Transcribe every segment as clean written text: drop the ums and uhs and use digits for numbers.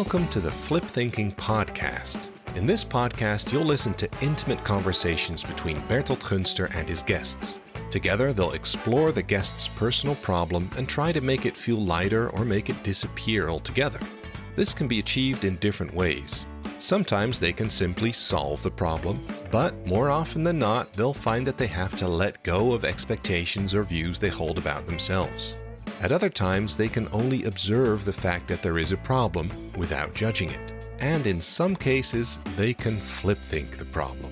Welcome to the Flip Thinking Podcast. In this podcast, you'll listen to intimate conversations between Bertolt Gunster and his guests. Together, they'll explore the guest's personal problem and try to make it feel lighter or make it disappear altogether. This can be achieved in different ways. Sometimes they can simply solve the problem, but more often than not, they'll find that they have to let go of expectations or views they hold about themselves. At other times, they can only observe the fact that there is a problem without judging it. And in some cases, they can flip think the problem.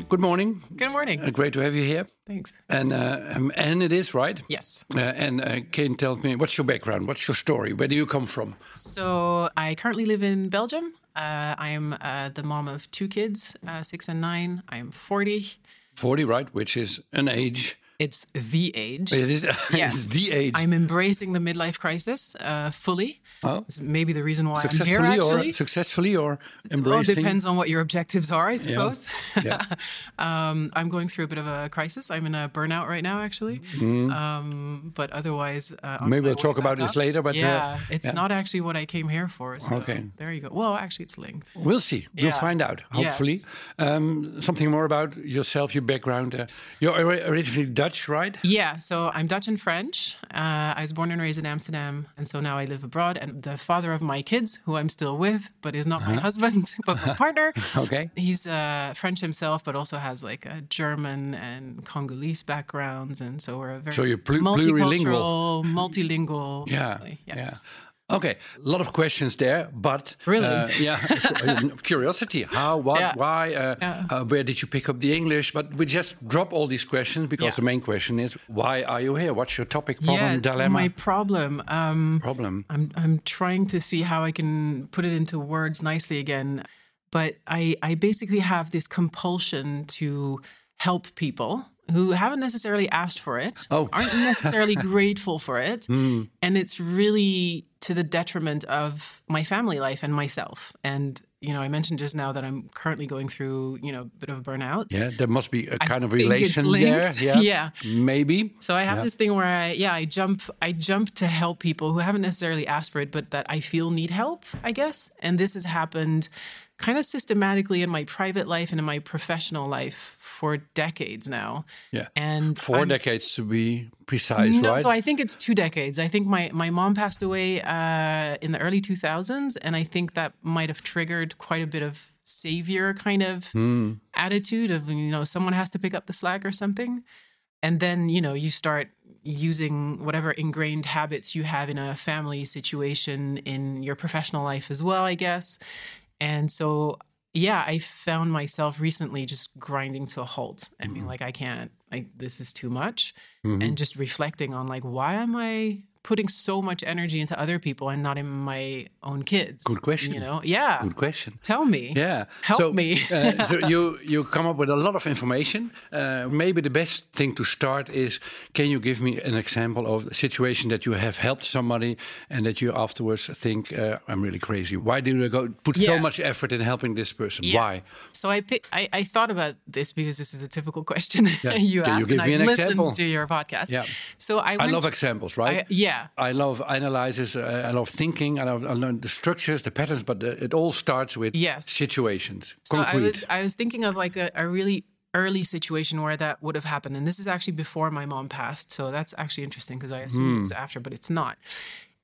Good morning. Good morning. Great to have you here. Thanks. And it is, right? Yes. Kane tells me, what's your background? What's your story? Where do you come from? So I currently live in Belgium. I'm the mom of two kids, 6 and 9. I'm 40. 40, right? Which is an age. It's the age. It is yes. It's the age. I'm embracing the midlife crisis fully. Oh. It's maybe the reason why I'm here, actually. Successful or embracing? Well, it depends on what your objectives are, I suppose. Yeah. I'm going through a bit of a crisis. I'm in a burnout right now, actually. But otherwise... maybe we'll talk about this later. But it's not actually what I came here for. So okay. There you go. Well, actually, it's linked. We'll see. We'll find out, hopefully. Yes. Something more about yourself, your background. You're originally Dutch, right? Yeah, so I'm Dutch and French. I was born and raised in Amsterdam, and so now I live abroad. And the father of my kids, who I'm still with, but is not my husband, but my partner. Okay. He's French himself, but also has like a German and Congolese backgrounds. And so we're a very you're multicultural, multilingual Yeah, family. Yes. Okay, a lot of questions there, but really, curiosity. How, what, why, where did you pick up the English? But we just drop all these questions because the main question is, why are you here? What's your topic, problem, dilemma? My problem. Problem. I'm trying to see how I can put it into words nicely again. But I basically have this compulsion to help people who haven't necessarily asked for it, aren't necessarily grateful for it. And it's really to the detriment of my family life and myself. And, I mentioned just now that I'm currently going through, a bit of a burnout. Yeah, there must be a kind of relation there. Yeah. Maybe. So I have this thing where I jump to help people who haven't necessarily asked for it, but that I feel need help, I guess. And this has happened kind of systematically in my private life and in my professional life for decades now. Yeah. And 4 decades to be precise, right? So I think it's 2 decades. I think my mom passed away in the early 2000s, and I think that might have triggered quite a bit of savior kind of attitude of, someone has to pick up the slack or something. And then, you start using whatever ingrained habits you have in a family situation in your professional life as well, I guess. And so, I found myself recently just grinding to a halt and being like, I can't, this is too much. And just reflecting on why am I putting so much energy into other people and not in my own kids? Good question. Yeah. Good question. Tell me. Yeah. Help me. So you come up with a lot of information. Maybe the best thing to start is, can you give me an example of a situation that you have helped somebody and that you afterwards think, I'm really crazy. Why do you put so much effort in helping this person? Yeah. Why? So I thought about this because this is a typical question you Can asked. you give me an example? To your podcast. Yeah. So I love examples, right? I love analysis. I love thinking. I learn the structures, the patterns, but it all starts with situations. So concrete. I was thinking of a really early situation where that would have happened. And this is actually before my mom passed. So that's actually interesting because I assumed it was after, but it's not.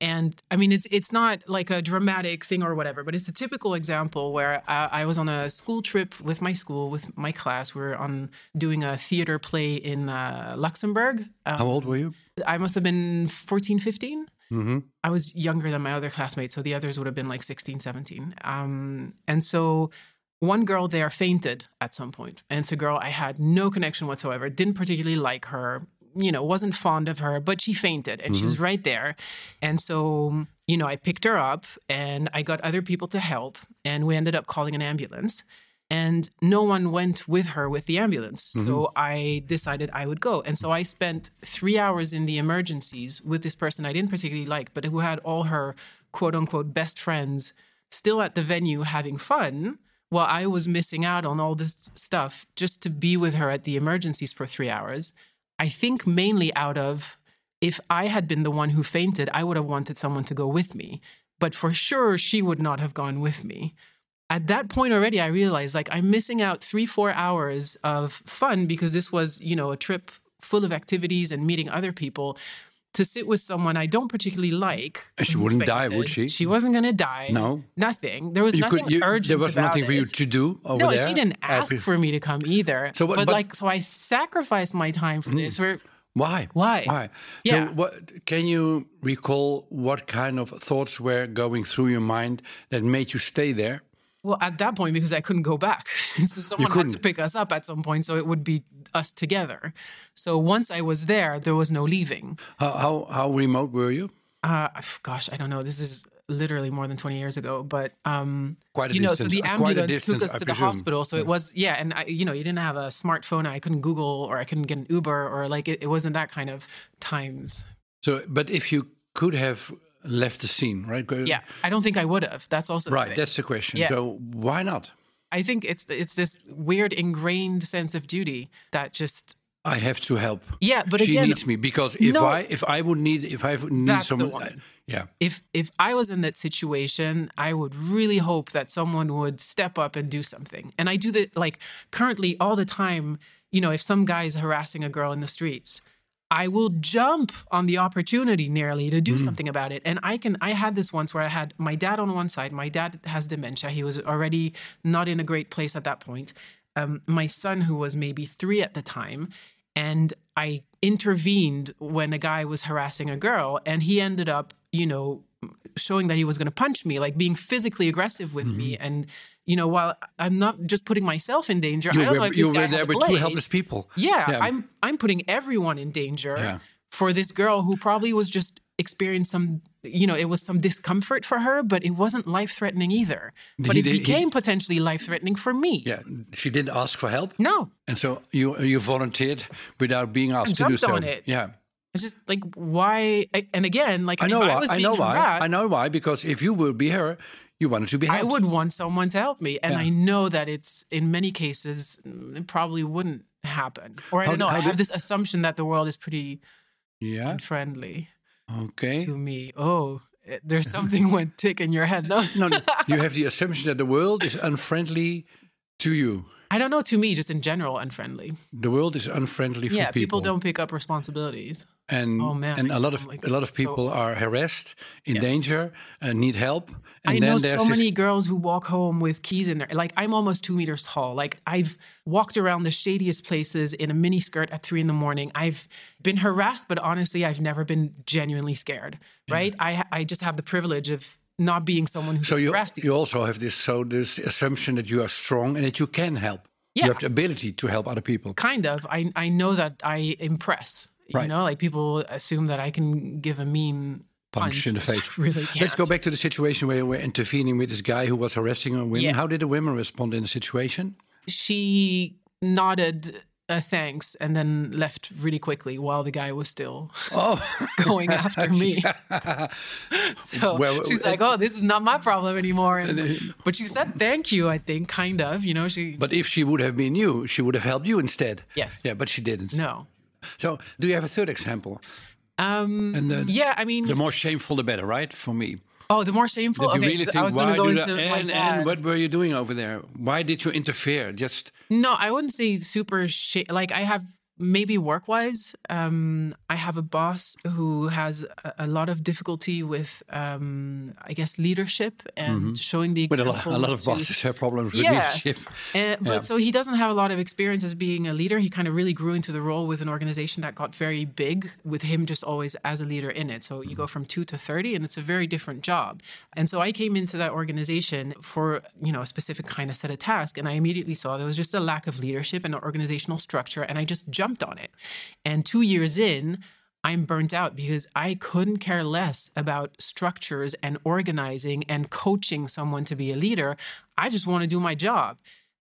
And I mean, it's not like a dramatic thing or whatever, but it's a typical example where I was on a school trip with my school, with my class. We were doing a theater play in Luxembourg. How old were you? I must have been 14, 15. Mm-hmm. I was younger than my other classmates, so the others would have been 16, 17. And so one girl there fainted at some point. And it's a girl I had no connection whatsoever, didn't particularly like her, wasn't fond of her, but she fainted and she was right there. And so, I picked her up and I got other people to help and we ended up calling an ambulance. And no one went with her with the ambulance. So I decided I would go. And so I spent 3 hours in the emergencies with this person I didn't particularly like, but who had all her quote unquote best friends still at the venue having fun while I was missing out on all this stuff just to be with her at the emergencies for 3 hours. I think mainly out of, if I had been the one who fainted, I would have wanted someone to go with me. But for sure, she would not have gone with me. At that point already, I realized like I'm missing out 3-4 hours of fun because this was, a trip full of activities and meeting other people, to sit with someone I don't particularly like. And she wouldn't die, would she? She wasn't going to die. No. Nothing. There was nothing urgent. There was about nothing for you to do over there? No, she didn't ask for me to come either. So I sacrificed my time for this. Why? Yeah. So can you recall what kind of thoughts were going through your mind that made you stay there? Well, at that point, because I couldn't go back. So someone had to pick us up at some point, so it would be us together. So once I was there was no leaving. How remote were you? Gosh, I don't know. This is literally more than 20 years ago. But, quite a distance. So the ambulance took us to the hospital. So it was, and you didn't have a smartphone. I couldn't Google or I couldn't get an Uber or like it wasn't that kind of times. So, but if you could have left the scene, right? Yeah, I don't think I would have. That's also right. That's the question. Yeah. So why not? I think it's this weird ingrained sense of duty that just I have to help. Yeah, but she again, needs me because if I would need someone, yeah. If I was in that situation, I would really hope that someone would step up and do something. And I do that like currently all the time. If some guy is harassing a girl in the streets, I will jump on the opportunity nearly to do something about it. And I had this once where I had my dad on one side. My dad has dementia. He was already not in a great place at that point. My son, who was maybe 3 at the time, and I intervened when a guy was harassing a girl, and he ended up, showing that he was going to punch me, like being physically aggressive with me. And, while I'm not just putting myself in danger, I don't know if this guy has a blade. You were there with 2 helpless people. Yeah. I'm putting everyone in danger for this girl who probably was just experienced some, it was some discomfort for her, but it wasn't life-threatening either. But it became potentially life-threatening for me. Yeah, she didn't ask for help? No. And so you volunteered without being asked to do so? I jumped on it. Yeah. It's just like, why? And again, like, I know why. I know why, because if you will be her, you wanted to be helped. I would want someone to help me. And I know that it's, in many cases, it probably wouldn't happen. Or I don't know, I have this assumption that the world is pretty friendly to me. Oh, there's something went tick in your head. No, you have the assumption that the world is unfriendly to you. I don't know, to me, just in general, unfriendly. The world is unfriendly for people. Yeah, people don't pick up responsibilities. And a lot of people are harassed, in danger, and need help. And I know so many girls who walk home with keys in their... Like, I'm almost 2 meters tall. Like, I've walked around the shadiest places in a mini skirt at 3 a.m. I've been harassed, but honestly, I've never been genuinely scared, right? I just have the privilege of not being someone who gets harassed. You also have this assumption that you are strong and that you can help. Yeah. You have the ability to help other people. Kind of. I know that I impress. Right. Like people assume that I can give a mean punch in the face. Really can't. Let's go back to the situation where you were intervening with this guy who was harassing a woman. Yeah. How did the women respond in the situation? She nodded thanks and then left really quickly while the guy was still going after me. So she's like, oh, this is not my problem anymore. But she said thank you, I think, kind of. But if she would have been you, she would have helped you instead. Yes. Yeah, but she didn't. No. So do you have a third example? The more shameful, the better, right? For me. Oh, the more shameful? Did you really think, I was going to go into my dad. And what were you doing over there? Why did you interfere? No, I wouldn't say super like I have maybe work-wise. I have a boss who has a lot of difficulty with, I guess, leadership and showing the example. But a lot of bosses have problems with leadership. But so he doesn't have a lot of experience as being a leader. He kind of really grew into the role with an organization that got very big, with him just always as a leader in it. So you go from 2 to 30, and it's a very different job. And so I came into that organization for, a specific kind of set of tasks, and I immediately saw there was just a lack of leadership and organizational structure, and I just jumped on it. And 2 years in, I'm burnt out because I couldn't care less about structures and organizing and coaching someone to be a leader. I just want to do my job.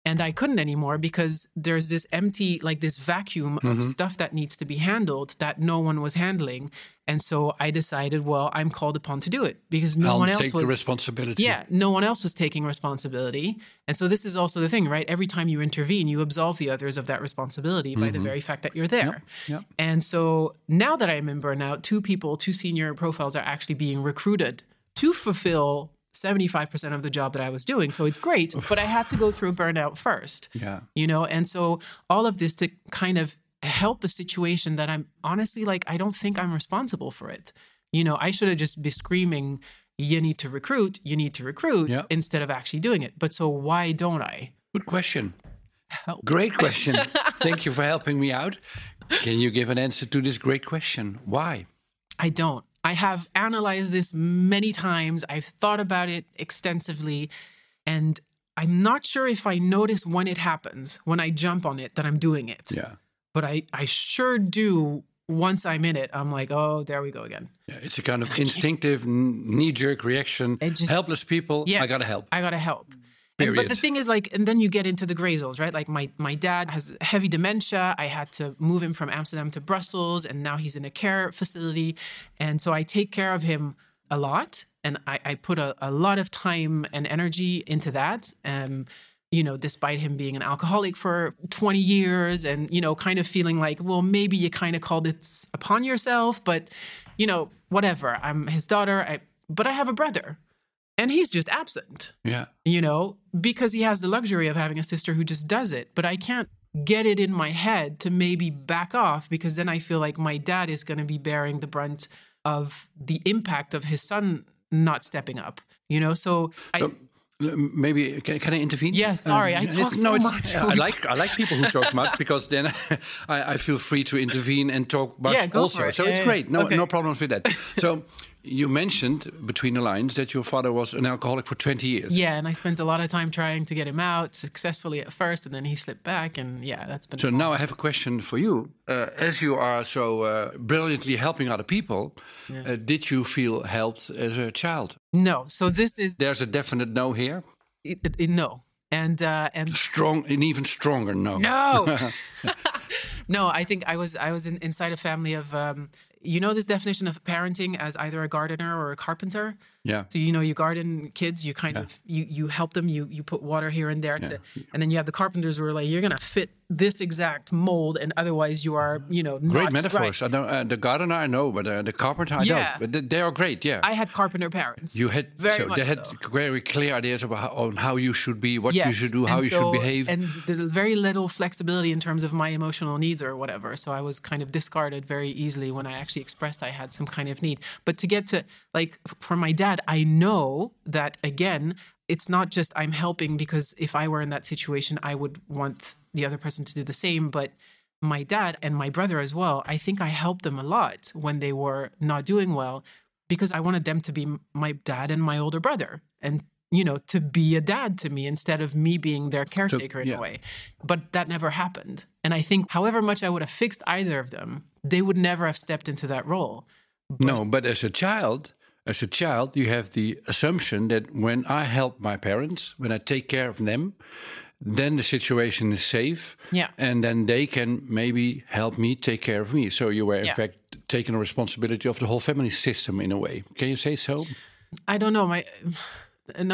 And I couldn't anymore because there's this empty, like this vacuum of stuff that needs to be handled that no one was handling. And so I decided, well, I'm called upon to do it because no one else was take the responsibility. Yeah, no one else was taking responsibility. And so this is also the thing, right? Every time you intervene, you absolve the others of that responsibility by the very fact that you're there. Yep. And so now that I'm in burnout, two senior profiles are actually being recruited to fulfill 75% of the job that I was doing. So it's great, but I had to go through burnout first. Yeah. And so all of this to kind of help a situation that I'm honestly like, I don't think I'm responsible for it. I should have just been screaming, you need to recruit, instead of actually doing it. But so why don't I? Good question. Help. Great question. Thank you for helping me out. Can you give an answer to this great question? Why? I don't. I have analyzed this many times. I've thought about it extensively. And I'm not sure if I notice when it happens, when I jump on it, that I'm doing it. Yeah. But I sure do once I'm in it. I'm like, oh, there we go again. Yeah, it's a kind of instinctive, knee-jerk reaction. Helpless people, I got to help. I got to help. But the thing is, like, and then you get into the gray zones, right? Like my dad has heavy dementia. I had to move him from Amsterdam to Brussels, and now he's in a care facility. And so I take care of him a lot, and I put a lot of time and energy into that. Despite him being an alcoholic for 20 years and, kind of feeling like, well, maybe you kind of called it upon yourself, but, whatever. I'm his daughter, but I have a brother. And he's just absent, because he has the luxury of having a sister who just does it. But I can't get it in my head to maybe back off because then I feel like my dad is going to be bearing the brunt of the impact of his son not stepping up, So maybe can I intervene? Yes, sorry, I talk so much. I like people who talk much because then I feel free to intervene and talk much also. So it's great. No problems with that. So you mentioned between the lines that your father was an alcoholic for 20 years. Yeah, and I spent a lot of time trying to get him out successfully at first, and then he slipped back, and that's been. So now I have a question for you. As you are so brilliantly helping other people, did you feel helped as a child? No. So there's a definite no here. No. And strong, an even stronger no. No. No, I think I was inside a family of this definition of parenting as either a gardener or a carpenter. Yeah. So you garden kids, you kind of you help them, you put water here and there and then you have the carpenters who are like, you're gonna fit this exact mold and otherwise you are, not great metaphors. Right. I know the gardener I know, but the carpenter I don't. But they are great, I had carpenter parents. You had they had very clear ideas on how you should be, what you should do, how you should behave. And there's very little flexibility in terms of my emotional needs or whatever. So I was kind of discarded very easily when I actually expressed I had some kind of need. But to get to, like, for my dad, I know that, again, it's not just I'm helping because if I were in that situation, I would want the other person to do the same. But my dad and my brother as well, I think I helped them a lot when they were not doing well because I wanted them to be my dad and my older brother and, to be a dad to me instead of me being their caretaker in a way. But that never happened. And I think however much I would have fixed either of them, they would never have stepped into that role. But as a child, you have the assumption that when I help my parents, when I take care of them, then the situation is safe. Yeah. And then they can maybe help me take care of me. So you were, in fact, taking the responsibility of the whole family system in a way. Can you say so? I don't know.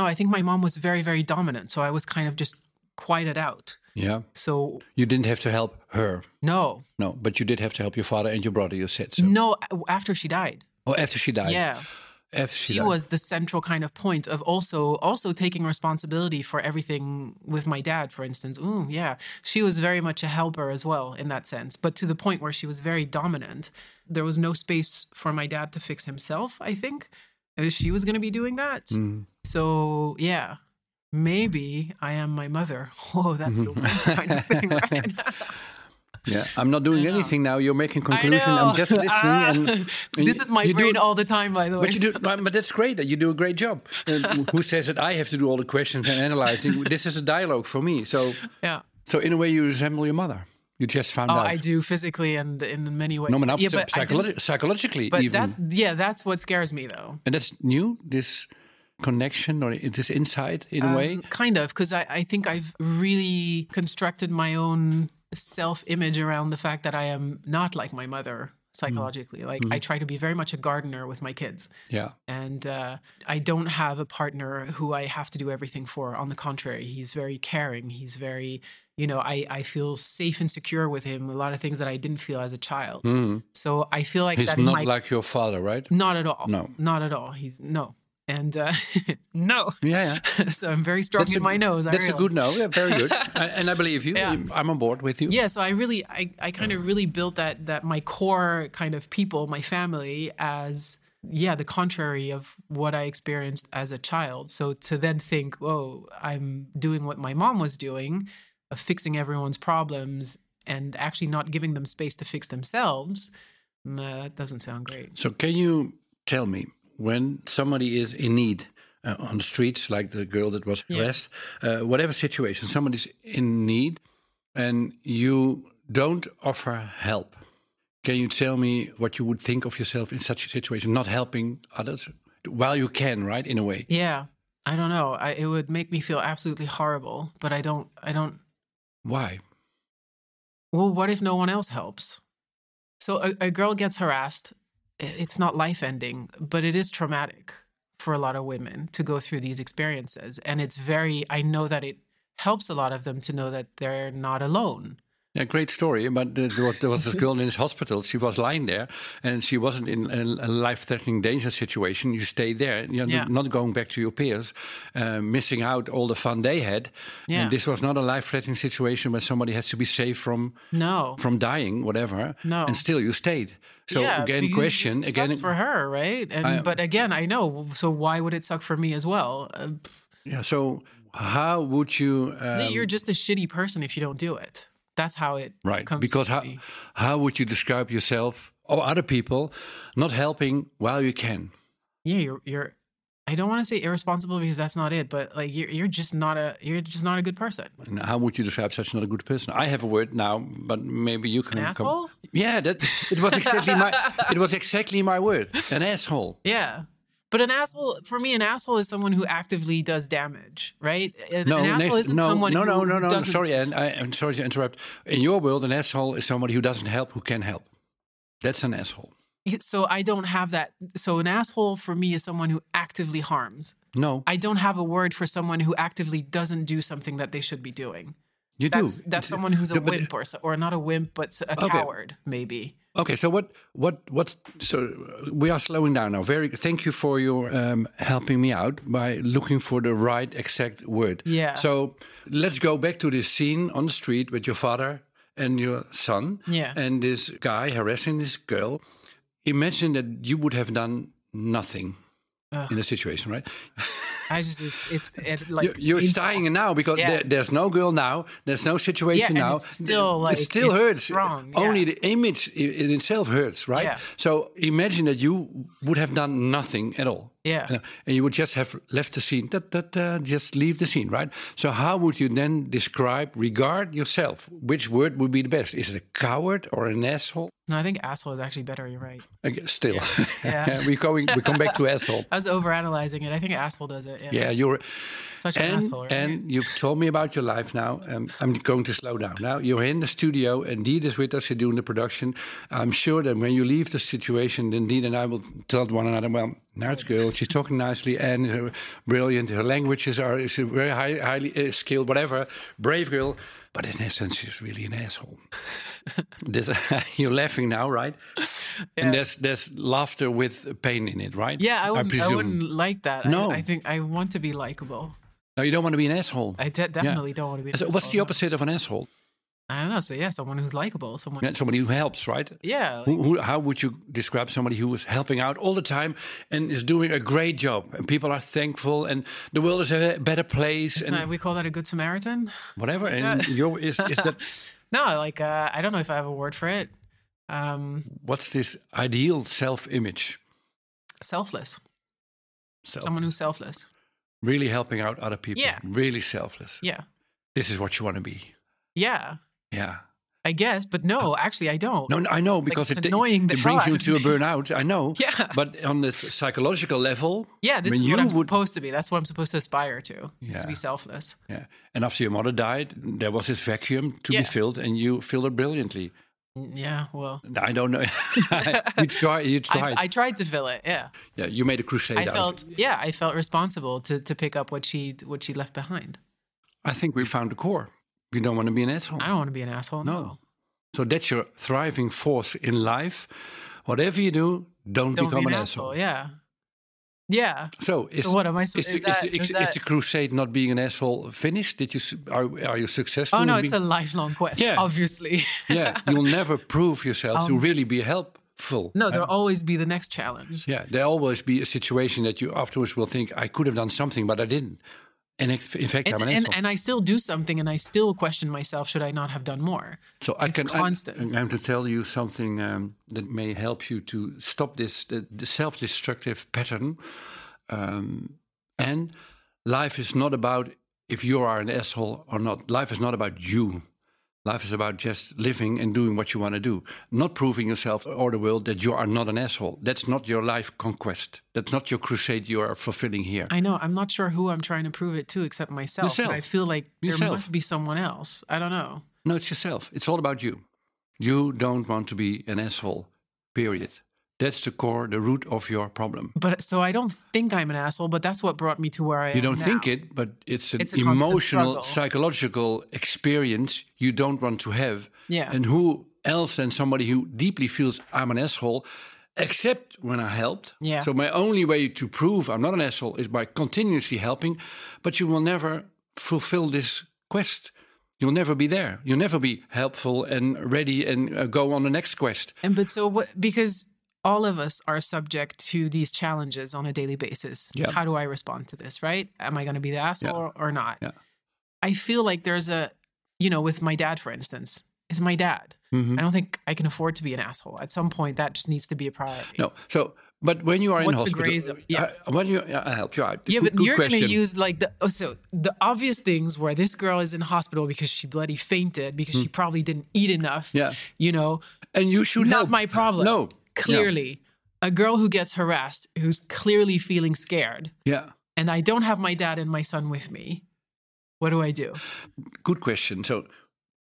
I think my mom was very, very dominant. So I was kind of just quieted out. Yeah. So you didn't have to help her. No, but you did have to help your father and your brother. You said so. No, after she died. Oh, after she died. Yeah. She was the central kind of point of also taking responsibility for everything with my dad, for instance. Ooh, yeah. She was very much a helper as well in that sense, but to the point where she was very dominant. There was no space for my dad to fix himself, I think. She was going to be doing that. Mm. So, yeah. Maybe I am my mother. Oh, that's the worst kind of thing, right? Yeah, I'm not doing anything now. You're making conclusion. I'm just listening. And this is my brain all the time, by the way. But that's great. You do a great job. Who says that I have to do all the questions and analyzing? This is a dialogue for me. So, So in a way, you resemble your mother. You just found out. I do physically and in many ways. No, but psychologically, but even. That's what scares me, though. And that's new. This connection or this insight in a way? Kind of, because I think I've really constructed my own self-image around the fact that I am not like my mother psychologically. Like I try to be very much a gardener with my kids. Yeah. And I don't have a partner who I have to do everything for. On the contrary, he's very caring. He's very, I feel safe and secure with him. A lot of things that I didn't feel as a child. So I feel like he's not like your father, right? Not at all. No. Not at all. No. And no. Yeah. So I'm very strong in my nose. That's a good no. Yeah, very good. And I believe you. Yeah. I'm on board with you. Yeah. So I kind of really built that my core kind of people, my family, as the contrary of what I experienced as a child. So to then think, oh, I'm doing what my mom was doing, of fixing everyone's problems and actually not giving them space to fix themselves, that doesn't sound great. So can you tell me, when somebody is in need on the streets, like the girl that was harassed, whatever situation, somebody's in need and you don't offer help, can you tell me what you would think of yourself in such a situation, not helping others while you can, right, in a way? Yeah, I don't know. It would make me feel absolutely horrible, but I don't. Why? Well, what if no one else helps? So a girl gets harassed. It's not life-ending, but it is traumatic for a lot of women to go through these experiences. And I know that it helps a lot of them to know that they're not alone. Yeah, great story. But there was this girl in this hospital. She was lying there, and she wasn't in a life-threatening danger situation. You stay there. You're not going back to your peers, missing out all the fun they had. Yeah. And this was not a life-threatening situation where somebody has to be saved from dying, whatever. No. And still you stayed. So again, question it again. Sucks for her, right? But again, I know. So why would it suck for me as well? So how would you? You're just a shitty person if you don't do it. That's how it comes because to me. How would you describe yourself or other people not helping while you can? Yeah, you're. I don't want to say irresponsible because that's not it, but like you're just not a good person. And how would you describe such not a good person? I have a word now, but maybe you can. An asshole? Yeah, it was exactly my word. An asshole. Yeah. But an asshole is someone who actively does damage, right? An asshole isn't someone who doesn't. Sorry, I'm sorry to interrupt. In your world, an asshole is somebody who doesn't help, who can help. That's an asshole. So I don't have that. So an asshole for me is someone who actively harms. No. I don't have a word for someone who actively doesn't do something that they should be doing. You do. That's someone who's a wimp or not a wimp, but a coward, maybe. Okay, so what's so we are slowing down now. Thank you for your helping me out by looking for the right exact word. Yeah. So let's go back to this scene on the street with your father and your son. Yeah. And this guy harassing this girl. Imagine that you would have done nothing in a situation, right? It's like you're sighing now because there's no girl now, there's no situation now. It's still it still hurts. Strong. Only the image in itself hurts, right? Yeah. So imagine that you would have done nothing at all. Yeah. And you would just have left the scene, just leave the scene, right? So how would you then regard yourself? Which word would be the best? Is it a coward or an asshole? No, I think asshole is actually better. You're right. Still. Yeah. we come back to asshole. I was overanalyzing it. I think asshole does it. Yeah, you're such an asshole. Right? And you've told me about your life now. I'm going to slow down. Now you're in the studio and Deed is with us. You're doing the production. I'm sure that when you leave the situation, then Deed and I will tell one another, well, now it's girl. She's talking nicely and brilliant. Her languages is a very highly skilled, whatever, brave girl. But in essence, she's really an asshole. You're laughing now, right? Yeah. And there's laughter with pain in it, right? Yeah, I wouldn't like that. No. I think I want to be likable. No, you don't want to be an asshole. I definitely don't want to be an asshole. What's the opposite of an asshole? I don't know. So someone who's likable. Somebody who helps, right? Yeah. How would you describe somebody who is helping out all the time and is doing a great job and people are thankful and the world is a better place? We call that a good Samaritan. Whatever. And is that? No, like I don't know if I have a word for it. What's this ideal self-image? Selfless. Someone who's selfless. Really helping out other people. Yeah. Really selfless. Yeah. This is what you want to be. Yeah. Yeah. I guess, but no, actually, I don't. No, I know, because it's annoying it brings you to a burnout. I know. Yeah. But on the psychological level, yeah, this is what I'm supposed to be. That's what I'm supposed to aspire to. Is to be selfless. Yeah. And after your mother died, there was this vacuum to be filled, and you filled it brilliantly. Yeah, well, I don't know. You tried. I tried to fill it. Yeah. Yeah, you made a crusade. I felt responsible to pick up what she left behind. I think we found the core. You don't want to be an asshole. I don't want to be an asshole. No. So that's your thriving force in life. Whatever you do, don't become an asshole. Yeah. Yeah. So what am I? Is the crusade not being an asshole finished? Are you successful? Oh no, it's a lifelong quest. Yeah. Obviously. Yeah, you'll never prove yourself to really be helpful. No, there'll always be the next challenge. Yeah, there'll always be a situation that you afterwards will think, I could have done something, but I didn't. And in fact, I'm an asshole. And I still do something, and I still question myself: should I not have done more? So it's constant. I'm going to tell you something that may help you to stop the self-destructive pattern. And life is not about if you are an asshole or not. Life is not about you. Life is about just living and doing what you want to do, not proving yourself or the world that you are not an asshole. That's not your life conquest. That's not your crusade you are fulfilling here. I know. I'm not sure who I'm trying to prove it to except myself. Yourself. But I feel like there must be someone else. I don't know. No, it's yourself. It's all about you. You don't want to be an asshole, period. That's the core, the root of your problem. But so I don't think I'm an asshole, but that's what brought me to where I am. You don't now. think it, but it's an a emotional, psychological experience you don't want to have. Yeah. And who else than somebody who deeply feels I'm an asshole, except when I helped. Yeah. So my only way to prove I'm not an asshole is by continuously helping, but you will never fulfill this quest. You'll never be there. You'll never be helpful and ready and go on the next quest. Because all of us are subject to these challenges on a daily basis. Yeah. How do I respond to this, right? Am I going to be the asshole or not? Yeah. I feel like there's with my dad, for instance, is my dad. Mm-hmm. I don't think I can afford to be an asshole. At some point, that just needs to be a priority. No. So, but when you are in hospital, I'll help you out. Yeah, but you're going to use the obvious things where this girl is in hospital because she bloody fainted because she probably didn't eat enough. Yeah. And you should not help. my problem. No. Clearly, a girl who gets harassed, who's clearly feeling scared. Yeah. And I don't have my dad and my son with me. What do I do? Good question. So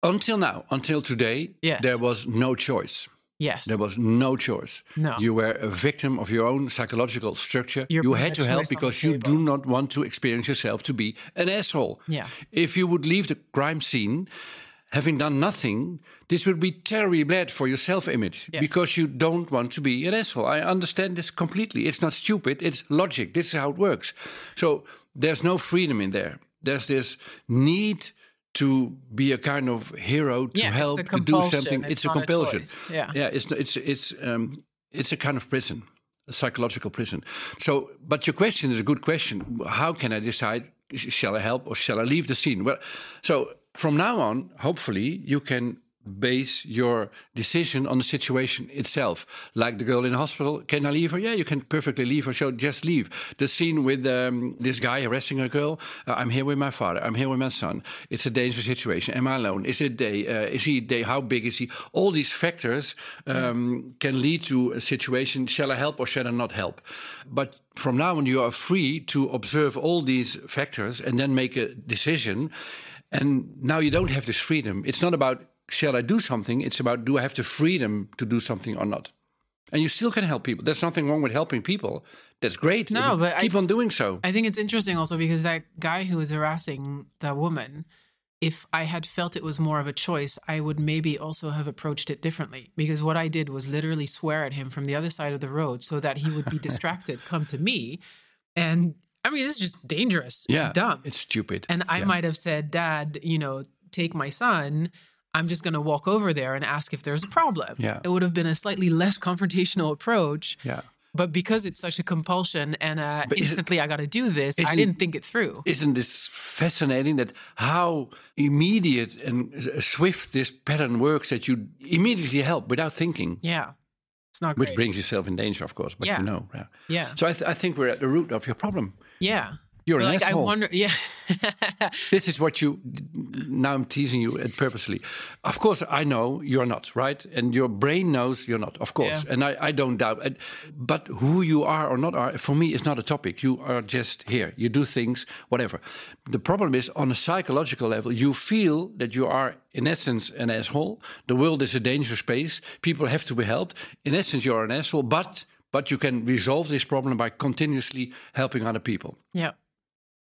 until today, there was no choice. Yes. There was no choice. No. You were a victim of your own psychological structure. You had to help because you do not want to experience yourself to be an asshole. Yeah. If you would leave the crime scene, having done nothing, this would be terribly bad for your self-image because you don't want to be an asshole. I understand this completely. It's not stupid. It's logic. This is how it works. So there's no freedom in there. There's this need to be a kind of hero, to help, to do something. It's a compulsion. It's a kind of prison, a psychological prison. So, but your question is a good question. How can I decide, shall I help or shall I leave the scene? Well, so from now on, hopefully, you can base your decision on the situation itself. Like the girl in the hospital, can I leave her? Yeah, you can perfectly leave her, so just leave. The scene with this guy harassing a girl, I'm here with my father, I'm here with my son. It's a dangerous situation. Am I alone? Is it day? Is he day? How big is he? All these factors can lead to a situation, shall I help or shall I not help? But from now on, you are free to observe all these factors and then make a decision. And now you don't have this freedom. It's not about shall I do something? It's about, do I have the freedom to do something or not? And you still can help people. There's nothing wrong with helping people. That's great. No, but keep on doing so. I think it's interesting also because that guy who was harassing that woman, if I had felt it was more of a choice, I would maybe also have approached it differently. Because what I did was literally swear at him from the other side of the road so that he would be distracted, come to me. And I mean, it's just dangerous. Yeah, dumb. It's stupid. And I might have said, Dad, take my son. I'm just going to walk over there and ask if there's a problem. Yeah. It would have been a slightly less confrontational approach. Yeah. But because it's such a compulsion and instantly I got to do this, I didn't think it through. Isn't this fascinating that how immediate and swift this pattern works, that you immediately help without thinking? Yeah. It's not great. Which brings yourself in danger, of course, but Yeah. Yeah. Yeah. So I think we're at the root of your problem. Yeah. You're an like, asshole. I wonder, yeah. This is what you. Now I'm teasing you purposely. Of course, I know you're not, right? And your brain knows you're not, of course. Yeah. And I don't doubt it. But who you are or not are, for me, is not a topic. You are just here. You do things, whatever. The problem is, on a psychological level, you feel that you are, in essence, an asshole. The world is a dangerous place. People have to be helped. In essence, you're an asshole. But you can resolve this problem by continuously helping other people. Yeah.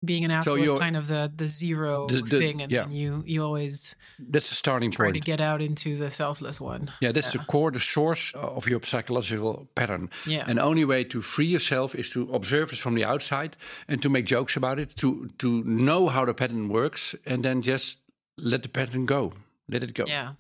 Being an asshole is kind of the zero thing, and then you always that's the starting try point. to get out into the selfless one. Yeah, that's the core, the source of your psychological pattern. Yeah. And the only way to free yourself is to observe it from the outside and to make jokes about it, to know how the pattern works, and then just let the pattern go. Let it go. Yeah.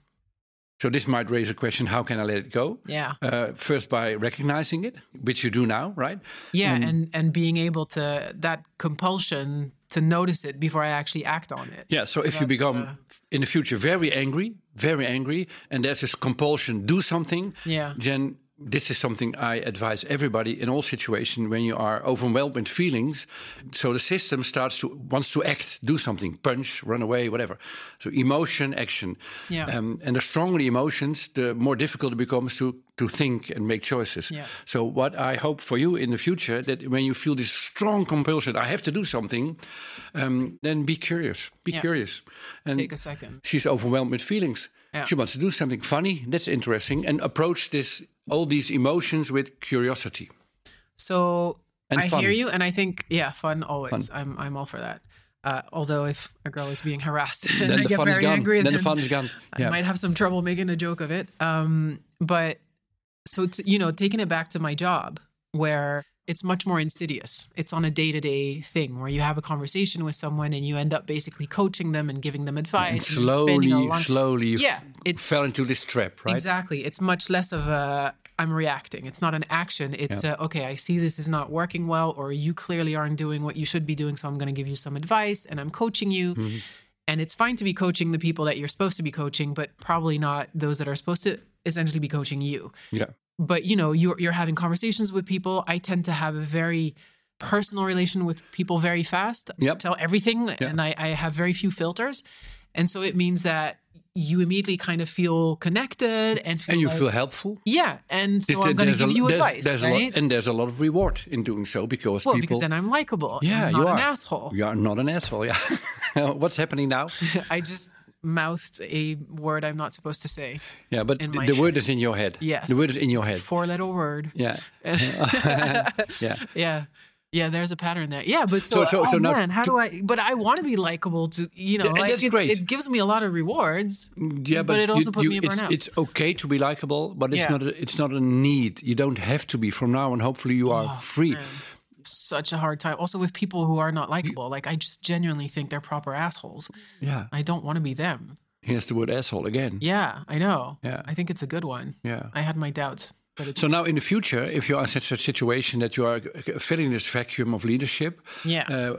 So this might raise a question: how can I let it go? Yeah. First, by recognizing it, which you do now, right? Yeah, and being able to, that compulsion to notice it before I actually act on it. Yeah. So if you become in the future very angry, and there's this compulsion, do something. Yeah. Then this is something I advise everybody in all situations when you are overwhelmed with feelings. So the system wants to act, do something, punch, run away, whatever. So emotion, action. Yeah. And the stronger the emotions, the more difficult it becomes to think and make choices. Yeah. So what I hope for you in the future, that when you feel this strong compulsion, I have to do something, then be curious. Be curious. And take a second. She's overwhelmed with feelings. Yeah. She wants to do something funny. That's interesting. And approach all these emotions with curiosity. So and I fun. hear you, and I think fun always. Fun. I'm all for that. Although if a girl is being harassed and then I the get fun very is gone. angry, Then the fun is gone. I might have some trouble making a joke of it. But so taking it back to my job, where it's much more insidious. It's on a day-to-day thing where you have a conversation with someone and you end up basically coaching them and giving them advice. And slowly you fell into this trap, right? Exactly. It's much less of I'm reacting. It's not an action. It's okay, I see this is not working well, or you clearly aren't doing what you should be doing, so I'm going to give you some advice and I'm coaching you. Mm-hmm. And it's fine to be coaching the people that you're supposed to be coaching, but probably not those that are supposed to essentially be coaching you. Yeah. But, you're having conversations with people. I tend to have a very personal relation with people very fast. Yep. I tell everything, and I have very few filters. And so it means that you immediately kind of feel connected and feel helpful. Yeah, and so I'm going to give you advice, right? And there's a lot of reward in doing so because then I'm likable. Yeah, I'm not an asshole. You are not an asshole. Yeah. What's happening now? I just mouthed a word I'm not supposed to say. Yeah, but the word is in your head. Yes, the word is in your head. It's a 4-letter word. Yeah. Yeah. Yeah, there's a pattern there. Yeah, but man, how do I? But I want to be likable to, that's great. It gives me a lot of rewards. Yeah, but it also puts me in burnout. It's okay to be likable, but it's not a need. You don't have to be from now on. Hopefully, you are free. Man. Such a hard time. Also with people who are not likable. Like I just genuinely think they're proper assholes. Yeah, I don't want to be them. Here's the word asshole again. Yeah, I know. Yeah, I think it's a good one. Yeah, I had my doubts. So now in the future, if you are in such a situation that you are filling this vacuum of leadership,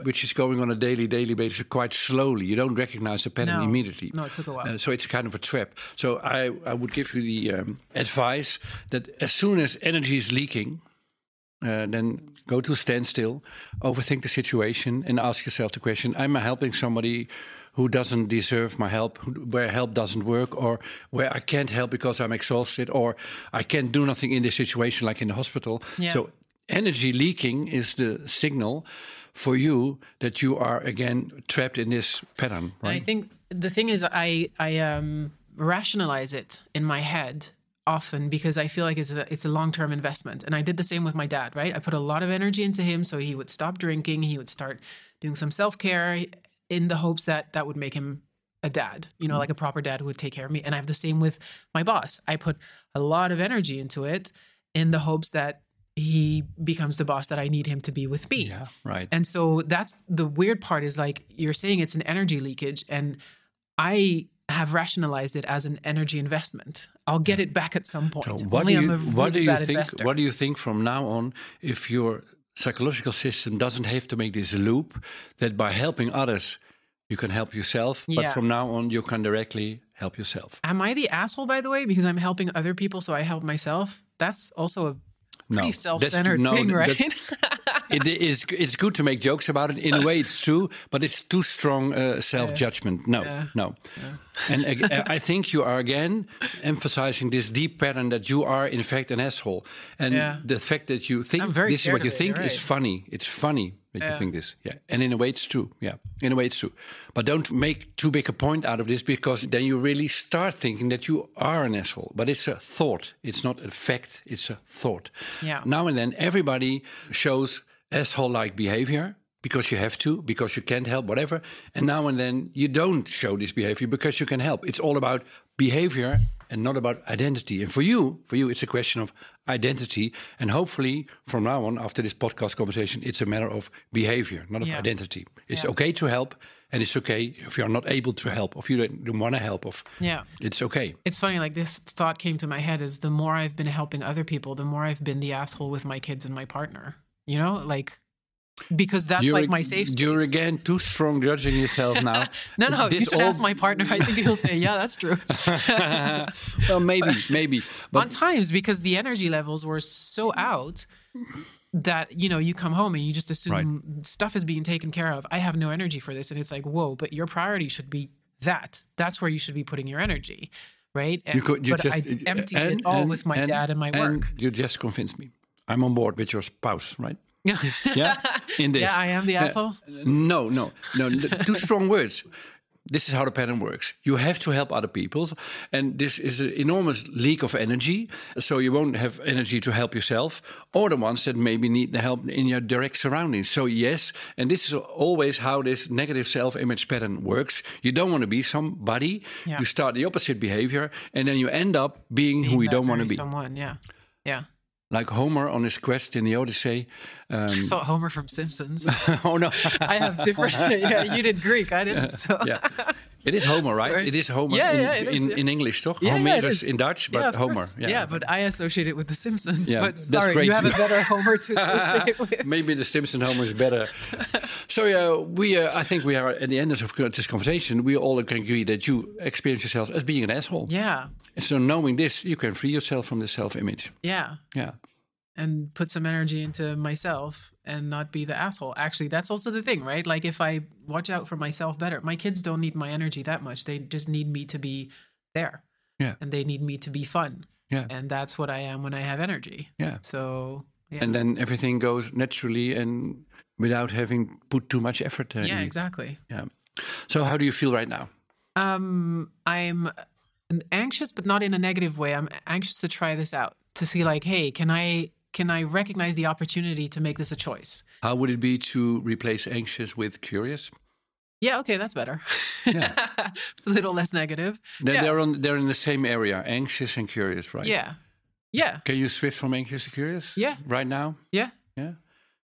which is going on a daily basis quite slowly, you don't recognize the pattern immediately. No, it took a while. So it's kind of a trap. So I would give you the advice that as soon as energy is leaking, then go to a standstill, overthink the situation, and ask yourself the question, am I helping somebody who doesn't deserve my help, where help doesn't work, or where I can't help because I'm exhausted, or I can't do nothing in this situation, like in the hospital. Yeah. So energy leaking is the signal for you that you are, again, trapped in this pattern. Right? And I think the thing is I rationalize it in my head often because I feel like it's a long-term investment. And I did the same with my dad, right? I put a lot of energy into him so he would stop drinking, he would start doing some self-care, in the hopes that would make him a dad, like a proper dad who would take care of me. And I have the same with my boss. I put a lot of energy into it in the hopes that he becomes the boss that I need him to be with me. Yeah, right. And so that's the weird part is like you're saying it's an energy leakage, and I have rationalized it as an energy investment. I'll get it back at some point. So what do you think from now on, if your psychological system doesn't have to make this loop, that by helping others, you can help yourself, but from now on, you can directly help yourself. Am I the asshole, by the way, because I'm helping other people, so I help myself? That's also a pretty self-centered thing, right? it's good to make jokes about it. In a way, it's true, but it's too strong self-judgment. No. Yeah. And I think you are again emphasizing this deep pattern that you are in fact an asshole, and the fact that you think this is what you think is funny. It's funny that you think this. Yeah, and in a way, it's true. Yeah, in a way, it's true. But don't make too big a point out of this, because then you really start thinking that you are an asshole. But it's a thought. It's not a fact. It's a thought. Yeah. Now and then, everybody shows asshole-like behavior because you have to, because you can't help, whatever. And now and then, you don't show this behavior because you can help. It's all about behavior and not about identity. And for you, it's a question of identity. And hopefully, from now on, after this podcast conversation, it's a matter of behavior, not of identity. It's okay to help, and it's okay if you're not able to help, or if you don't want to help, it's okay. It's funny, like this thought came to my head is the more I've been helping other people, the more I've been the asshole with my kids and my partner. You know, like... Because that's like my safe space. You're again too strong judging yourself now. No, you should ask my partner. I think he'll say, yeah, that's true. Well, maybe. But on times, because the energy levels were so out that, you come home and you just assume stuff is being taken care of. I have no energy for this. And it's like, whoa, but your priority should be that. That's where you should be putting your energy, right? And, I emptied it all with my dad and my work. And you just convinced me. I'm on board with your spouse, right? Yeah, in this. Yeah, I am the asshole. No. Two strong words. This is how the pattern works. You have to help other people, and this is an enormous leak of energy. So you won't have energy to help yourself, or the ones that maybe need the help in your direct surroundings. So yes, and this is always how this negative self-image pattern works. You don't want to be somebody. Yeah. You start the opposite behavior, and then you end up being who you don't want to be. Someone, yeah. Like Homer on his quest in the Odyssey. I thought Homer from Simpsons. Oh, no. I have different... Yeah, you did Greek. I didn't. So. Yeah. It is Homer, right? Sorry. It is Homer in English, toch? Yeah, Homerus in Dutch, but Homer. Yeah, but I associate it with The Simpsons. Yeah, but sorry, you have a better Homer to associate with. Maybe The Simpsons Homer is better. So I think we are at the end of this conversation. We all can agree that you experience yourself as being an asshole. Yeah. And so knowing this, you can free yourself from the self-image. Yeah. Yeah. And put some energy into myself and not be the asshole. Actually, that's also the thing, right? Like if I watch out for myself better, my kids don't need my energy that much. They just need me to be there. Yeah. And they need me to be fun. Yeah. And that's what I am when I have energy. Yeah. So, yeah. And then everything goes naturally and without having put too much effort in. Yeah, exactly. Yeah. So how do you feel right now? I'm anxious, but not in a negative way. I'm anxious to try this out, to see like, hey, can I recognize the opportunity to make this a choice? How would it be to replace anxious with curious? Yeah, okay, that's better. Yeah. It's a little less negative. They're in the same area, anxious and curious, right? Yeah. Yeah. Can you switch from anxious to curious? Yeah. Right now? Yeah. Yeah.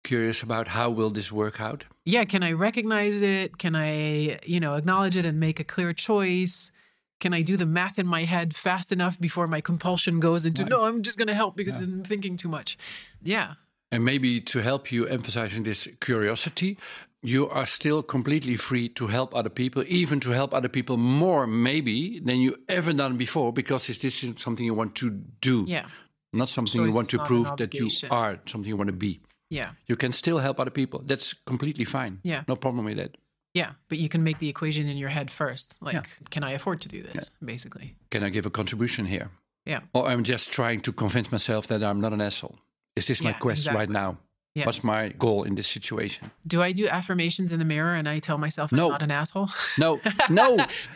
Curious about how will this work out? Yeah, can I recognize it? Can I, acknowledge it and make a clear choice? Can I do the math in my head fast enough before my compulsion goes into, no, I'm just going to help because I'm thinking too much. Yeah. And maybe to help you emphasizing this curiosity, you are still completely free to help other people, even to help other people more maybe than you ever done before, because this is something you want to do. Yeah. Not something you want to prove that you are, something you want to be. Yeah. You can still help other people. That's completely fine. Yeah. No problem with that. Yeah, but you can make the equation in your head first. Like, can I afford to do this, basically? Can I give a contribution here? Yeah. Or I'm just trying to convince myself that I'm not an asshole. Is this my quest right now? Yes. What's my goal in this situation? Do I do affirmations in the mirror and I tell myself I'm not an asshole? No,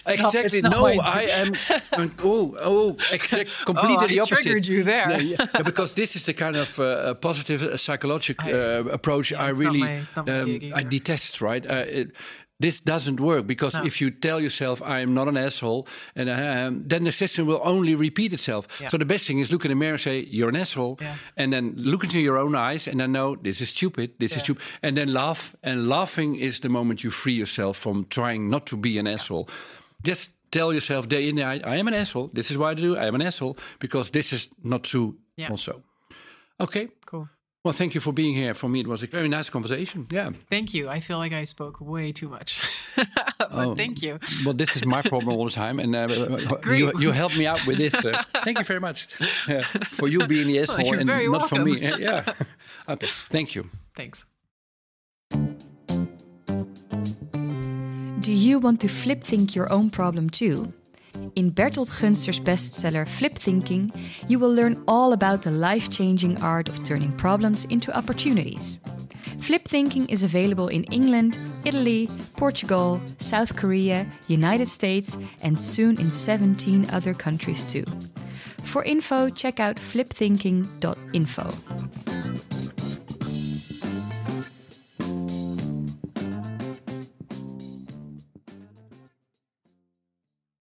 exactly. I am. Completely the opposite. I triggered you there. Because this is the kind of positive psychological approach I really I detest. Right. This doesn't work because if you tell yourself I am not an asshole, and then the system will only repeat itself. Yeah. So the best thing is look in the mirror and say you're an asshole, and then look into your own eyes and then know this is stupid, this is stupid, and then laugh. And laughing is the moment you free yourself from trying not to be an asshole. Just tell yourself day in day out, I am an asshole. This is why I do. I am an asshole because this is not true. Yeah. Also, okay, cool. Well, thank you for being here. For me, it was a very nice conversation. Yeah. Thank you. I feel like I spoke way too much. But thank you. Well, this is my problem all the time. And you helped me out with this. Thank you very much for you being the asshole and not welcome. for me. Yeah. Okay. Thank you. Thanks. Do you want to flip think your own problem too? In Bertolt Gunster's bestseller Flip Thinking, you will learn all about the life-changing art of turning problems into opportunities. Flip Thinking is available in England, Italy, Portugal, South Korea, United States, and soon in 17 other countries too. For info, check out flipthinking.info.